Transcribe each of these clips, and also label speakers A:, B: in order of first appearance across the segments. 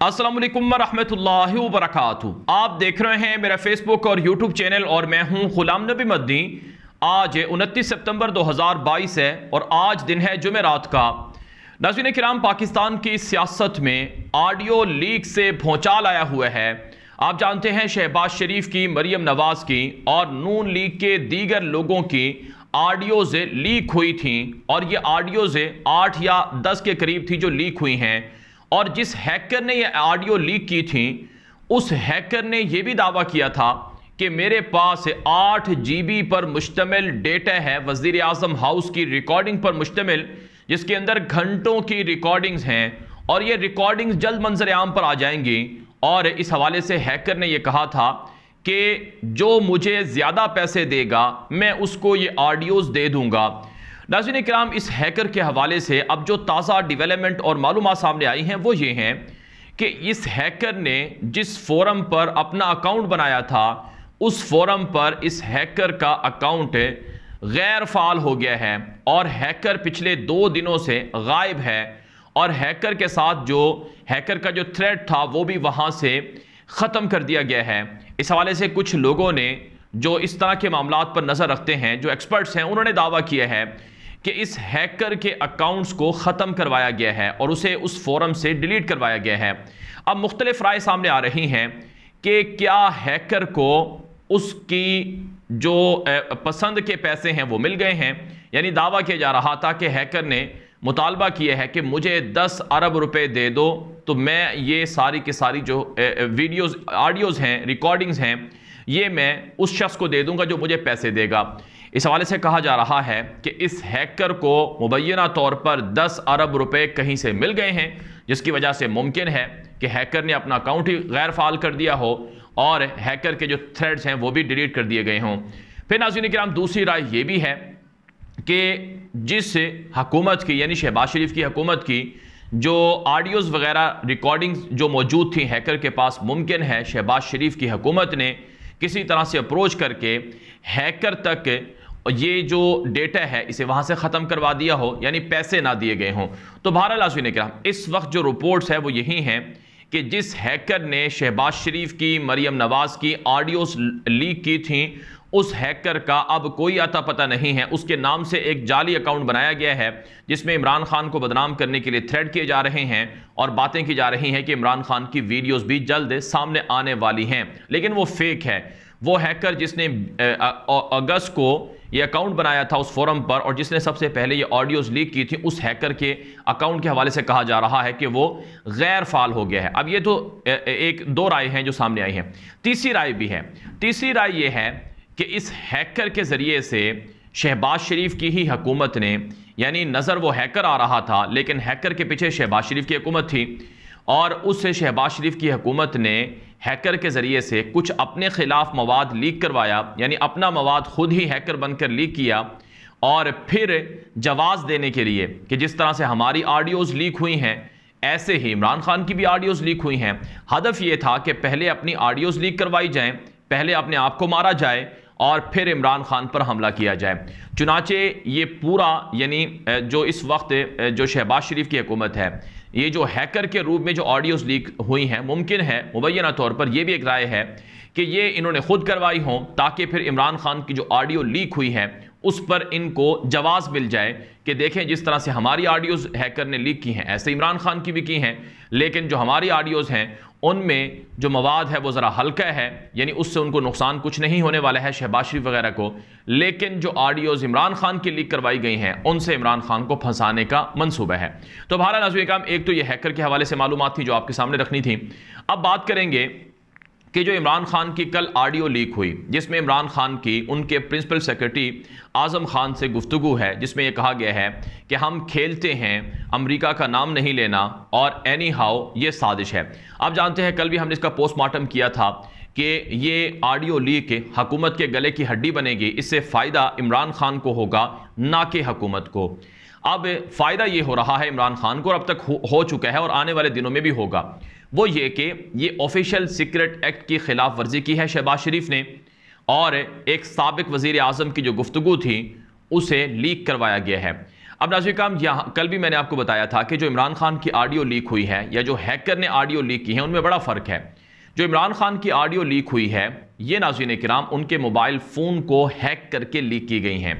A: अस्सलाम वालेकुम रहमतुल्लाहि व बरकातुहू। आप देख रहे हैं मेरा फेसबुक और यूट्यूब चैनल और मैं हूं गुलाम नबी मदनी। आज 29 सितंबर 2022 है और आज दिन है जुमेरात का। नाज़रीन किराम, पाकिस्तान की सियासत में ऑडियो लीक से भौचाल आया हुआ है। आप जानते हैं शहबाज शरीफ की, मरियम नवाज की और नून लीग के दीगर लोगों की ऑडियोज़ लीक हुई थी और ये ऑडियोज़ 8 या 10 के करीब थी जो लीक हुई हैं। और जिस हैकर ने ये ऑडियो लीक की थी उस हैकर ने यह भी दावा किया था कि मेरे पास 8 GB पर मुश्तमिल डेटा है, वज़ीर आज़म हाउस की रिकॉर्डिंग पर मुश्तमिल, जिसके अंदर घंटों की रिकॉर्डिंग्स हैं और ये रिकॉर्डिंग्स जल्द मंजर आम पर आ जाएंगी। और इस हवाले से हैकर ने यह कहा था कि जो मुझे ज़्यादा पैसे देगा मैं उसको ये ऑडियोज़ दे दूंगा। नाज़रीन किराम, इस हैकर के हवाले से अब जो ताज़ा डेवलपमेंट और मालूमात सामने आई हैं वो ये हैं कि इस हैकर ने जिस फोरम पर अपना अकाउंट बनाया था उस फोरम पर इस हैकर का अकाउंट गैर फ़ाल हो गया है और हैकर पिछले 2 दिनों से गायब है। और हैकर के साथ जो हैकर का जो थ्रेड था वो भी वहाँ से ख़त्म कर दिया गया है। इस हवाले से कुछ लोगों ने जो इस तरह के मामलात पर नज़र रखते हैं, जो एक्सपर्ट्स हैं, उन्होंने दावा किया है कि इस हैकर के अकाउंट्स को ख़त्म करवाया गया है और उसे उस फोरम से डिलीट करवाया गया है। अब मुख्तलिफ राय सामने आ रही हैं कि क्या हैकर को उसकी जो पसंद के पैसे हैं वो मिल गए हैं। यानी दावा किया जा रहा था कि हैकर ने मुतालबा किया है कि मुझे 10 अरब रुपए दे दो तो मैं ये सारी की सारी जो वीडियोज़, ऑडियोज़ हैं, रिकॉर्डिंग्स हैं, ये मैं उस शख्स को दे दूंगा जो मुझे पैसे देगा। इस हवाले से कहा जा रहा है कि इस हैकर को मुबैना तौर पर 10 अरब रुपए कहीं से मिल गए हैं, जिसकी वजह से मुमकिन है कि हैकर ने अपना अकाउंट ही गैर फाल कर दिया हो और हैकर के जो थ्रेड्स हैं वो भी डिलीट कर दिए गए हों। फिर नाज़रीन किराम, दूसरी राय ये भी है कि जिस हुकूमत की, यानी शहबाज शरीफ की हुकूमत की जो ऑडियोज़ वगैरह रिकॉर्डिंग्स जो मौजूद थी हैकर के पास, मुमकिन है शहबाज शरीफ की हुकूमत ने किसी तरह से अप्रोच करके हैकर तक ये जो डेटा है इसे वहाँ से ख़त्म करवा दिया हो, यानी पैसे ना दिए गए हों। तो बहरहाल नाज़रीन किराम, इस वक्त जो रिपोर्ट्स है वो यही हैं कि जिस हैकर ने शहबाज शरीफ की, मरियम नवाज़ की ऑडियोज़ लीक की थी उस हैकर का अब कोई अता पता नहीं है। उसके नाम से एक जाली अकाउंट बनाया गया है जिसमें इमरान खान को बदनाम करने के लिए थ्रेड किए जा रहे हैं और बातें की जा रही हैं कि इमरान खान की वीडियोस भी जल्द सामने आने वाली हैं, लेकिन वो फेक है। वो हैकर जिसने अगस्त को ये अकाउंट बनाया था उस फोरम पर और जिसने सबसे पहले ये ऑडियोज़ लीक की थी, उस हैकर के अकाउंट के हवाले से कहा जा रहा है कि वो गैर फाल हो गया है। अब ये तो एक दो राय हैं जो सामने आई हैं। तीसरी राय भी है। तीसरी राय ये है कि इस हैकर के ज़रिए से शहबाज शरीफ की ही हुकूमत ने, यानी नज़र वो हैकर आ रहा था लेकिन हैकर के पीछे शहबाज शरीफ की हुकूमत थी और उस शहबाज शरीफ की हुकूमत ने हैकर के ज़रिए से कुछ अपने ख़िलाफ़ मवाद लीक करवाया, यानी अपना मवाद खुद ही हैकर बनकर लीक किया और फिर जवाज़ देने के लिए कि जिस तरह से हमारी ऑडियोज़ लीक हुई हैं ऐसे ही इमरान खान की भी ऑडियोज़ लीक हुई हैं। हदफ ये था कि पहले अपनी ऑडियोज़ लीक करवाई जाएँ, पहले अपने आप को मारा जाए और फिर इमरान खान पर हमला किया जाए। चुनाचे ये पूरा, यानी जो इस वक्त जो शहबाज शरीफ की हुकूमत है, ये जो हैकर के रूप में जो ऑडियोज़ लीक हुई हैं, मुमकिन है मुबैना तौर पर यह भी एक राय है कि ये इन्होंने खुद करवाई हों ताकि फिर इमरान खान की जो ऑडियो लीक हुई है उस पर इनको जवाज़ मिल जाए कि देखें जिस तरह से हमारी ऑडियोज़ हैकर ने लीक की हैं ऐसे इमरान खान की भी की हैं, लेकिन जो हमारी ऑडियोज़ हैं उनमें जो मवाद है वो ज़रा हल्का है, यानी उससे उनको नुकसान कुछ नहीं होने वाला है शहबाज शरीफ वगैरह को, लेकिन जो ऑडियोज़ इमरान खान की लीक करवाई गई हैं उनसे इमरान खान को फंसाने का मंसूबा है। तो बहरहाल नाज़रीन किराम, एक तो ये हैकर के हवाले से मालूमात थी जो आपके सामने रखनी थी। अब बात करेंगे कि जो इमरान खान की कल ऑडियो लीक हुई जिसमें इमरान खान की उनके प्रिंसिपल सेक्रेटरी आज़म खान से गुफ्तगू है, जिसमें यह कहा गया है कि हम खेलते हैं, अमेरिका का नाम नहीं लेना और एनी हाउ ये साजिश है। आप जानते हैं कल भी हमने इसका पोस्टमार्टम किया था कि ये ऑडियो लीक हुकूमत के गले की हड्डी बनेगी, इससे फ़ायदा इमरान खान को होगा ना कि हुकूमत को। अब फ़ायदा ये हो रहा है इमरान खान को और अब तक हो चुका है और आने वाले दिनों में भी होगा, वो ये कि ये ऑफिशियल सीक्रेट एक्ट की खिलाफ वर्जी की है शहबाज शरीफ ने और एक साबिक वज़ीर आज़म की जो गुफ्तगू थी उसे लीक करवाया गया है। अब नाज़रीन काम, यहाँ कल भी मैंने आपको बताया था कि जो इमरान खान की ऑडियो लीक हुई है या जो हैकर ने ऑडियो लीक की है उनमें बड़ा फ़र्क है। जो इमरान खान की ऑडियो लीक हुई है ये नाज़रीन किराम उनके मोबाइल फ़ोन को हैक करके लीक की गई हैं।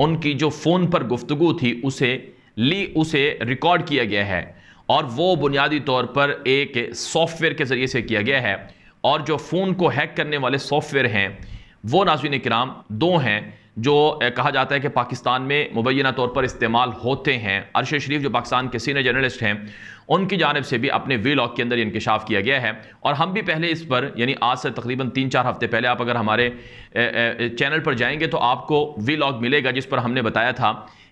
A: उनकी जो फ़ोन पर गुफ्तगू थी उसे रिकॉर्ड किया गया है और वो बुनियादी तौर पर एक सॉफ्टवेयर के ज़रिए से किया गया है। और जो फ़ोन को हैक करने वाले सॉफ्टवेयर हैं वो नाज़रीन किराम दो हैं जो कहा जाता है कि पाकिस्तान में मुबैना तौर पर इस्तेमाल होते हैं। अरशद शरीफ जो पाकिस्तान के सीनियर जर्नलिस्ट हैं उनकी जानिब से भी अपने वीलॉग के अंदर इंकशाफ किया गया है और हम भी पहले इस पर यानी आज से तकरीबन 3-4 हफ्ते पहले आप अगर हमारे चैनल पर जाएंगे तो आपको वीलॉग मिलेगा जिस पर हमने बताया था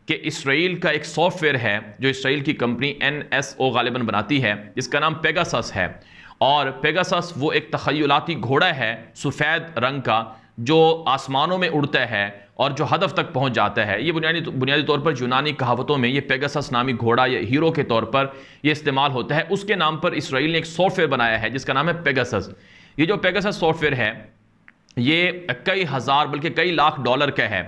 A: कि इसराइल का एक सॉफ्टवेयर है जो इसराइल की कंपनी NSO गालिबन बनाती है जिसका नाम पेगासस है। और पेगासस वो एक तखयलाती घोड़ा है सफ़ेद रंग का जो आसमानों में उड़ता है और जो हदफ तक पहुंच जाता है। ये बुनियादी तौर पर यूनानी कहावतों में ये पेगासस नामी घोड़ा या हीरो के तौर पर ये इस्तेमाल होता है। उसके नाम पर इसराइल ने एक सॉफ्टवेयर बनाया है जिसका नाम है पेगासस। ये जो पेगासस सॉफ्टवेयर है ये कई हज़ार बल्कि कई लाख डॉलर का है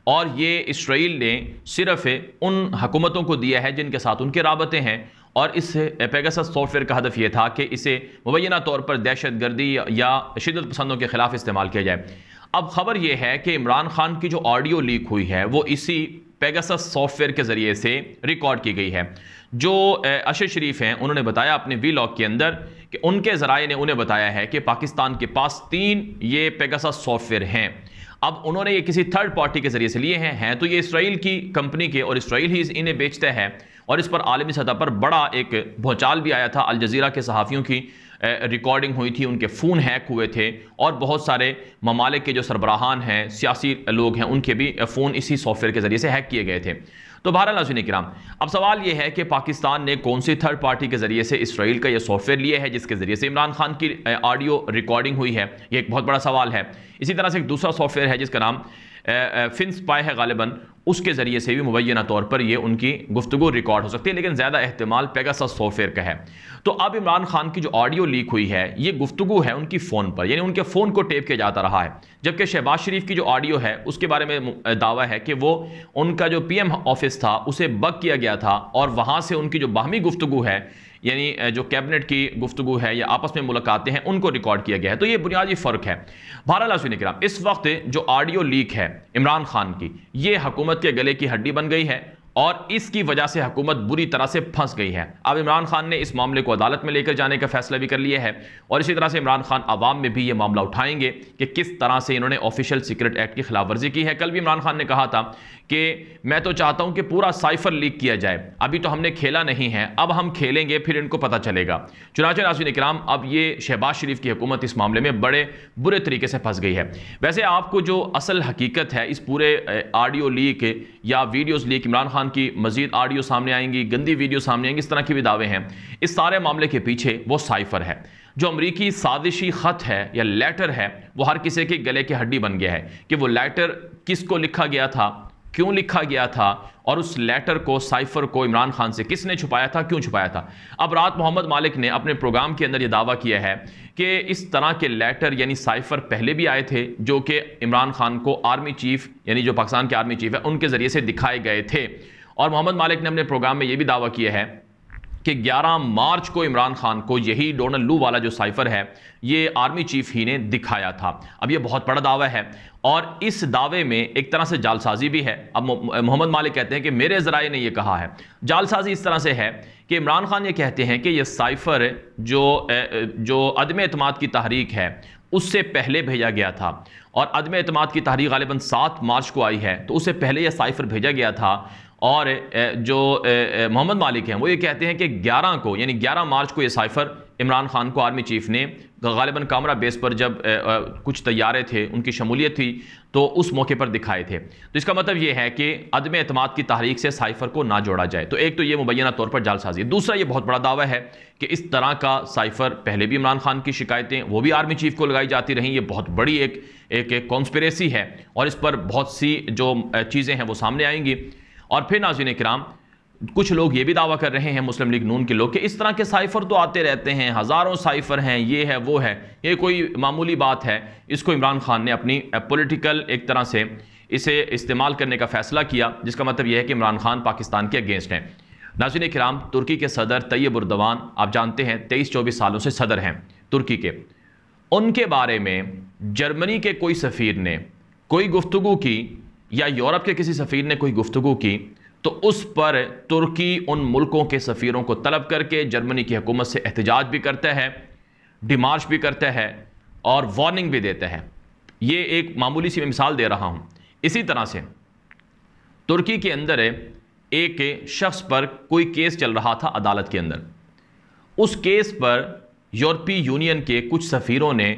A: और ये इसराइल ने सिर्फ उन हुकूमतों को दिया है जिनके साथ उनके राबते हैं। और इस पेगासस सॉफ्टवेयर का हदफ ये था कि इसे मुबैना तौर पर दहशतगर्दी या शिद्दत पसंदों के खिलाफ इस्तेमाल किया जाए। अब खबर यह है कि इमरान खान की जो ऑडियो लीक हुई है वो इसी पेगासस सॉफ्टवेयर के ज़रिए से रिकॉर्ड की गई है। जो अरशद शरीफ हैं उन्होंने बताया अपने वीलॉग के अंदर कि उनके ज़राए ने उन्हें बताया है कि पाकिस्तान के पास 3 ये पेगासस सॉफ्टवेयर हैं। अब उन्होंने ये किसी थर्ड पार्टी के ज़रिए से लिए हैं तो ये इसराइल की कंपनी के और इसराइल ही इन्हें बेचता है और इस पर आलमी सतह पर बड़ा एक भूचाल भी आया था। अल जज़ीरा के सहाफ़ियों की रिकॉर्डिंग हुई थी, उनके फ़ोन हैक हुए थे और बहुत सारे ममालिक के जो सरबराहान हैं सियासी लोग हैं उनके भी फ़ोन इसी सॉफ्टवेयर के ज़रिए से हैक किए गए थे। तो बहरहाल नाज़रीन किराम अब सवाल यह है कि पाकिस्तान ने कौन सी थर्ड पार्टी के ज़रिए से इसराइल का यह सॉफ्टवेयर लिया है जिसके ज़रिए से इमरान खान की ऑडियो रिकॉर्डिंग हुई है। ये एक बहुत बड़ा सवाल है। इसी तरह से एक दूसरा सॉफ्टवेयर है जिसका नाम फिनस्पाई है गालिबन, उसके ज़रिए से भी मुबैना तौर पर ये उनकी गुफ्तगू रिकॉर्ड हो सकती है लेकिन ज़्यादा एहतमाल पेगासस सॉफ्टवेयर का है। तो अब इमरान खान की जो ऑडियो लीक हुई है ये गुफ्तगू है उनकी फ़ोन पर, यानी उनके फ़ोन को टेप किया जाता रहा है। जबकि शहबाज शरीफ की जो ऑडियो है उसके बारे में दावा है कि वो उनका जो PM ऑफिस था उसे बग किया गया था और वहाँ से उनकी जो बाहमी गुफ्तगू है यानी जो कैबिनेट की गुफ्तगू है या आपस में मुलाकातें हैं उनको रिकॉर्ड किया गया है। तो ये बुनियादी फ़र्क है। बहरहाल नाज़रीन किराम इस वक्त जो ऑडियो लीक है इमरान खान की ये हुकूमत के गले की हड्डी बन गई है और इसकी वजह से हुकूमत बुरी तरह से फंस गई है। अब इमरान खान ने इस मामले को अदालत में लेकर जाने का फैसला भी कर लिया है और इसी तरह से इमरान खान आवाम में भी ये मामला उठाएंगे कि किस तरह से इन्होंने ऑफिशियल सीक्रेट एक्ट की खिलाफ वर्जी की है। कल भी इमरान खान ने कहा था कि मैं तो चाहता हूं कि पूरा साइफर लीक किया जाए, अभी तो हमने खेला नहीं है, अब हम खेलेंगे फिर इनको पता चलेगा। चुनांचे नाज़रीन किराम अब ये शहबाज शरीफ की हुकूमत इस मामले में बड़े बुरे तरीके से फंस गई है। वैसे आपको जो असल हकीकत है इस पूरे ऑडियो लीक या वीडियोस लीक, इमरान खान की मजीद ऑडियो सामने आएंगी, गंदी वीडियो सामने आएंगी, इस तरह के भी दावे हैं। इस सारे मामले के पीछे वो साइफर है जो अमरीकी साजिशी ख़त है या लेटर है वो हर किसी के गले की हड्डी बन गया है कि वो लेटर किसको लिखा गया था, क्यों लिखा गया था और उस लेटर को साइफर को इमरान खान से किसने छुपाया था, क्यों छुपाया था। अब रात मोहम्मद मालिक ने अपने प्रोग्राम के अंदर यह दावा किया है कि इस तरह के लेटर यानी साइफर पहले भी आए थे जो कि इमरान खान को आर्मी चीफ यानी जो पाकिस्तान के आर्मी चीफ है उनके ज़रिए से दिखाए गए थे। और मोहम्मद मालिक ने अपने प्रोग्राम में यह भी दावा किया है कि 11 मार्च को इमरान खान को यही डोनाल्ड लू वाला जो साइफर है ये आर्मी चीफ ही ने दिखाया था। अब ये बहुत बड़ा दावा है और इस दावे में एक तरह से जालसाजी भी है। अब मोहम्मद मालिक कहते हैं कि मेरे ज़राए ने ये कहा है। जालसाजी इस तरह से है कि इमरान खान ये कहते हैं कि ये साइफर जो अदम एतमाद की तहरीक है उससे पहले भेजा गया था और अदम एतमाद की तहरीक गालिबन 7 मार्च को आई है तो उससे पहले यह साइफर भेजा गया था। और जो मोहम्मद मालिक हैं वो ये कहते हैं कि 11 को यानी 11 मार्च को ये साइफर इमरान खान को आर्मी चीफ ने गालिबन कामरा बेस पर जब कुछ तैयारे थे उनकी शमूलियत थी तो उस मौके पर दिखाए थे। तो इसका मतलब ये है कि अदम एतमाद की तहरीक से साइफर को ना जोड़ा जाए। तो एक तो ये मुबैना तौर पर जालसाजी, दूसरा ये बहुत बड़ा दावा है कि इस तरह का साइफर पहले भी इमरान खान की शिकायतें वो भी आर्मी चीफ को लगाई जाती रहीं। ये बहुत बड़ी एक कॉन्स्पिरेसी है और इस पर बहुत सी जो चीज़ें हैं वो सामने आएंगी। और फिर नाज़रीन किराम कुछ लोग ये भी दावा कर रहे हैं मुस्लिम लीग नून के लोग कि इस तरह के साइफर तो आते रहते हैं, हज़ारों साइफर हैं, ये है वो है, ये कोई मामूली बात है। इसको इमरान खान ने अपनी पॉलिटिकल एक तरह से इसे इस्तेमाल करने का फैसला किया, जिसका मतलब यह है कि इमरान खान पाकिस्तान के अगेंस्ट हैं। नाज़रीन किराम, तुर्की के सदर तैयब एर्दोगान आप जानते हैं 23-24 सालों से सदर हैं तुर्की के। उनके बारे में जर्मनी के कोई सफ़ीर ने कोई गुफ्तगू की या यूरोप के किसी सफ़ीर ने कोई गुफ्तगू की तो उस पर तुर्की उन मुल्कों के सफ़ीरों को तलब करके जर्मनी की हुकूमत से एहतजाज भी करता है, डिमार्च भी करता है और वार्निंग भी देता है। ये एक मामूली सी मिसाल दे रहा हूँ। इसी तरह से तुर्की के अंदर एक शख्स पर कोई केस चल रहा था अदालत के अंदर। उस केस पर यूरोपीय यूनियन के कुछ सफ़ीरों ने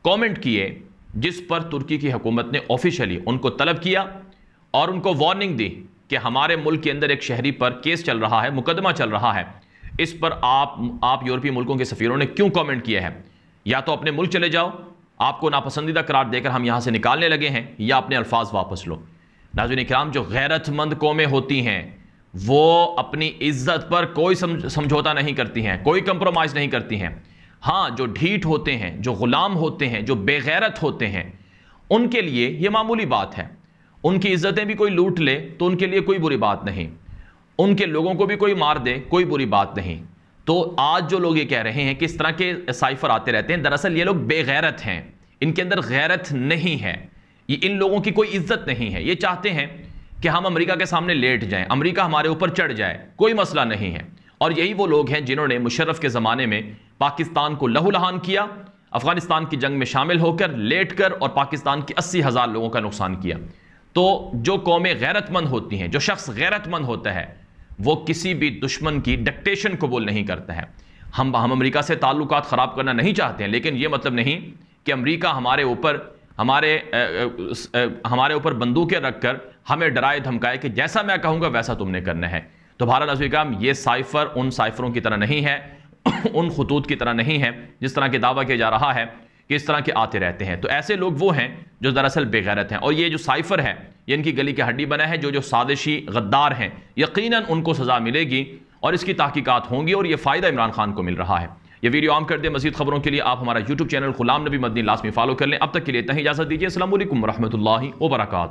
A: कमेंट किए, जिस पर तुर्की की हुकूमत ने ऑफिशियली उनको तलब किया और उनको वार्निंग दी कि हमारे मुल्क के अंदर एक शहरी पर केस चल रहा है, मुकदमा चल रहा है, इस पर आप यूरोपीय मुल्कों के सफ़ीरों ने क्यों कमेंट किया है? या तो अपने मुल्क चले जाओ, आपको नापसंदीदा करार देकर हम यहाँ से निकालने लगे हैं, या अपने अल्फाज वापस लो। नाज़रीन किराम, जो गैरतमंद कौमें होती हैं वो अपनी इज्जत पर कोई समझौता नहीं करती हैं, कोई कंप्रोमाइज़ नहीं करती हैं। हाँ, जो ढीठ होते हैं, जो ग़ुलाम होते हैं, जो बेगैरत होते हैं, उनके लिए ये मामूली बात है। उनकी इज्जतें भी कोई लूट ले तो उनके लिए कोई बुरी बात नहीं, उनके लोगों को भी कोई मार दे कोई बुरी बात नहीं। तो आज जो लोग ये कह रहे हैं कि इस तरह के साइफर आते रहते हैं, दरअसल ये लोग बेगैरत हैं, इनके अंदर गैरत नहीं है, ये इन लोगों की कोई इज्जत नहीं है। ये चाहते हैं कि हम अमेरिका के सामने लेट जाएं, अमेरिका हमारे ऊपर चढ़ जाए, कोई मसला नहीं है। और यही वो लोग हैं जिन्होंने मुशर्रफ के ज़माने में पाकिस्तान को लहूलुहान किया, अफगानिस्तान की जंग में शामिल होकर लेट कर और पाकिस्तान के 80,000 लोगों का नुकसान किया। तो जो कौमें गैरतमंद होती हैं, जो शख्स गैरतमंद होता है, वो किसी भी दुश्मन की डिक्टेशन कबूल नहीं करता है। हम अमेरिका से ताल्लुकात ख़राब करना नहीं चाहते हैं, लेकिन ये मतलब नहीं कि अमेरिका हमारे ऊपर बंदूकें रखकर हमें डराए धमकाए कि जैसा मैं कहूँगा वैसा तुमने करना है। तो भारत नाज़रीन, ये साइफर उन साइफरों की तरह नहीं है, उन खतूत की तरह नहीं है जिस तरह के दावा किया जा रहा है कि इस तरह के आते रहते हैं। तो ऐसे लोग वो हैं जो दरअसल बेगैरत हैं, और ये जो साइफर है ये इनकी गली की हड्डी बना है। जो साजिशी गद्दार हैं, यकीनन उनको सज़ा मिलेगी और इसकी तहकीकात होंगी, और ये फ़ायदा इमरान खान को मिल रहा है। ये वीडियो आम कर दें। मज़ीद खबरों के लिए आप हमारा यूट्यूब चैनल गुलाम नबी मदनी लाज़मी फॉलो कर लें। अब तक के लिए इतना ही इजाज़त दीजिए। अस्सलाम वालेकुम रहमतुल्लाहि व बरकातुहू।